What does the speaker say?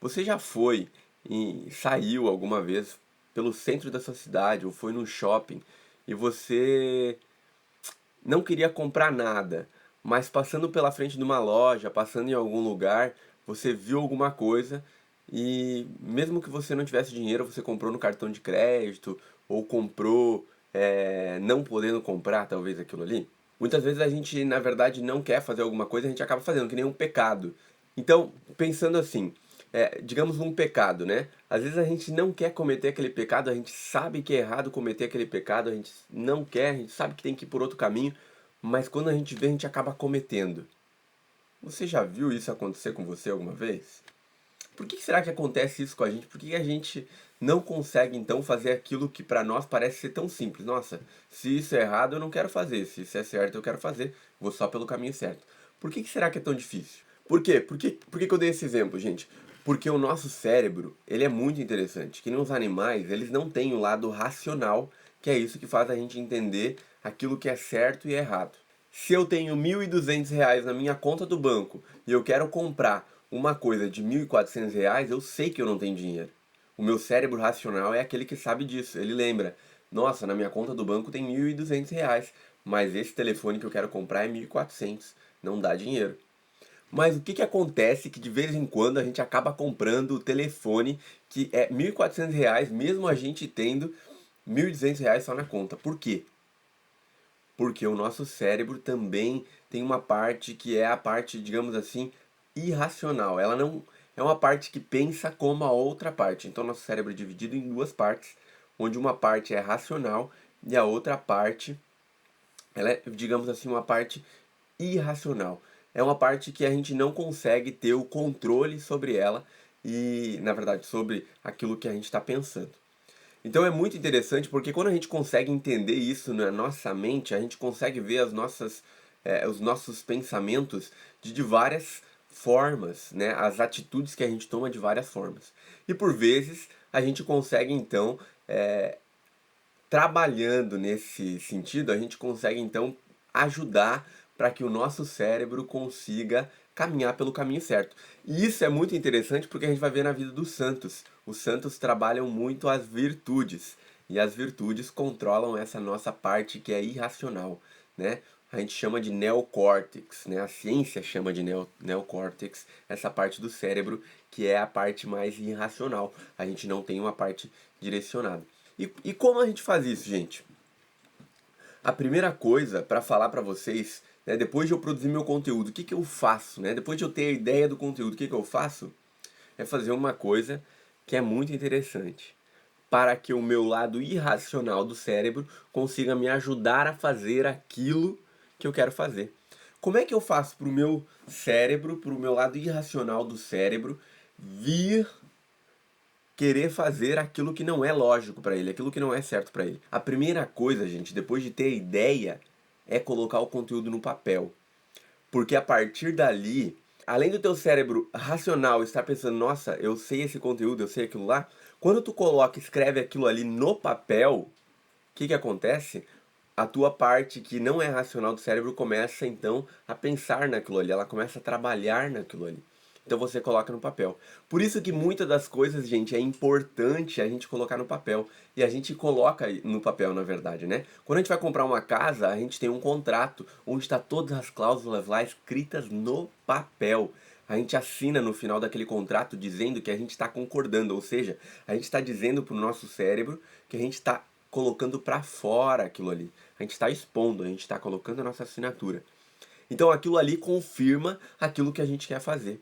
Você já foi e saiu alguma vez pelo centro da sua cidade ou foi no shopping e você não queria comprar nada, mas passando pela frente de uma loja, passando em algum lugar, você viu alguma coisa e mesmo que você não tivesse dinheiro, você comprou no cartão de crédito ou comprou não podendo comprar talvez aquilo ali? Muitas vezes a gente, na verdade, não quer fazer alguma coisa, a gente acaba fazendo, que nem um pecado. Então, pensando assim, digamos um pecado, né? Às vezes a gente não quer cometer aquele pecado, a gente sabe que é errado cometer aquele pecado, a gente não quer, a gente sabe que tem que ir por outro caminho, mas quando a gente vê, a gente acaba cometendo. Você já viu isso acontecer com você alguma vez? Por que será que acontece isso com a gente? Por que a gente não consegue então fazer aquilo que para nós parece ser tão simples? Nossa, se isso é errado, eu não quero fazer. Se isso é certo, eu quero fazer. Vou só pelo caminho certo. Por que será que é tão difícil? Por quê? Por que eu dei esse exemplo, gente? Porque o nosso cérebro, ele é muito interessante. Que nem os animais, eles não têm o lado racional, que é isso que faz a gente entender aquilo que é certo e errado. Se eu tenho R$ 1.200 na minha conta do banco e eu quero comprar uma coisa de R$ 1.400, eu sei que eu não tenho dinheiro. O meu cérebro racional é aquele que sabe disso. Ele lembra: nossa, na minha conta do banco tem R$ 1.200, mas esse telefone que eu quero comprar é 1.400. Não dá dinheiro. Mas o que acontece que de vez em quando a gente acaba comprando o telefone que é R$ 1.400, mesmo a gente tendo R$ 1.200 só na conta? Por quê? Porque o nosso cérebro também tem uma parte que é a parte, digamos assim, irracional. Ela não é uma parte que pensa como a outra parte. Então, nosso cérebro é dividido em duas partes, onde uma parte é racional e a outra parte, ela é, digamos assim, uma parte irracional. É uma parte que a gente não consegue ter o controle sobre ela e, na verdade, sobre aquilo que a gente está pensando. Então é muito interessante porque quando a gente consegue entender isso na nossa mente, a gente consegue ver os nossos pensamentos de várias formas, né? As atitudes que a gente toma de várias formas. E por vezes a gente consegue então, trabalhando nesse sentido, a gente consegue então ajudar para que o nosso cérebro consiga caminhar pelo caminho certo. E isso é muito interessante porque a gente vai ver na vida dos santos. Os santos trabalham muito as virtudes e as virtudes controlam essa nossa parte que é irracional, né? A gente chama de neocórtex, né? A ciência chama de neocórtex, essa parte do cérebro que é a parte mais irracional. A gente não tem uma parte direcionada. E como a gente faz isso, gente? A primeira coisa para falar para vocês, né, depois de eu produzir meu conteúdo, o que eu faço, né? Depois de eu ter a ideia do conteúdo, o que eu faço? É fazer uma coisa que é muito interessante, para que o meu lado irracional do cérebro consiga me ajudar a fazer aquilo que eu quero fazer. Como é que eu faço para o meu cérebro, para o meu lado irracional do cérebro, vir querer fazer aquilo que não é lógico para ele, aquilo que não é certo para ele? A primeira coisa, gente, depois de ter a ideia, é colocar o conteúdo no papel. Porque a partir dali, além do teu cérebro racional estar pensando, nossa, eu sei esse conteúdo, eu sei aquilo lá, quando tu coloca, escreve aquilo ali no papel, o que acontece? A tua parte que não é racional do cérebro começa então a pensar naquilo ali, ela começa a trabalhar naquilo ali. Então você coloca no papel. Por isso que muitas das coisas, gente, é importante a gente colocar no papel. E a gente coloca no papel, na verdade, né? Quando a gente vai comprar uma casa, a gente tem um contrato onde está todas as cláusulas lá escritas no papel. A gente assina no final daquele contrato dizendo que a gente está concordando, ou seja, a gente está dizendo para o nosso cérebro que a gente está colocando para fora aquilo ali. A gente está expondo, a gente está colocando a nossa assinatura. Então aquilo ali confirma aquilo que a gente quer fazer.